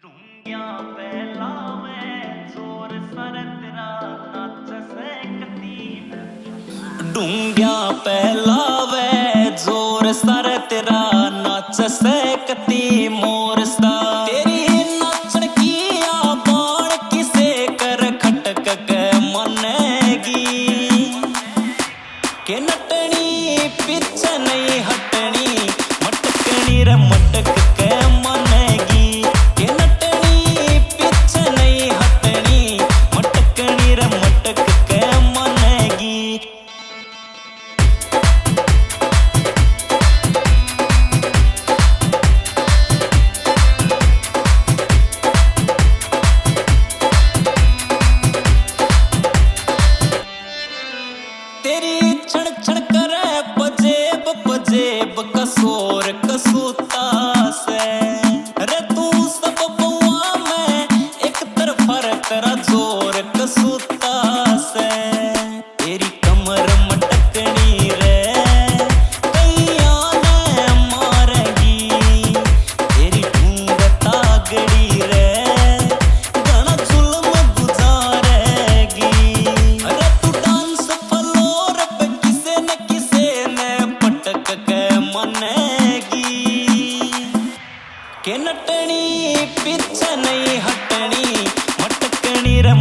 डूंगिया पे लावे जोर सर तेरा नाच सकती डूंगिया पे लावे जोर सर तेरा नाच सकती मोर सा तेरी नाचन की आबाण किसे कर खटक के मनेगी के नटनी पीछे नहीं हटनी मटकनी रे मटक के मनेगी के नटनी पीछे नहीं हटनी मटकनी रे मटक के मनेगी। तेरी छण छण करे पजेब पजेब कसोर कसूता से रे तू सब बुआ में एक तरफ तेरा जोर कसूता से तेरी कमर मटकनी रे कैया ने मारेगी तेरी ढूंढ तागड़ी रे घना जुल्म गुजारेगी अरे तू डांस फ्लोर पे किसे न पटक के मनेगी के नटनी पीछे नहीं हटनी मटकनी रे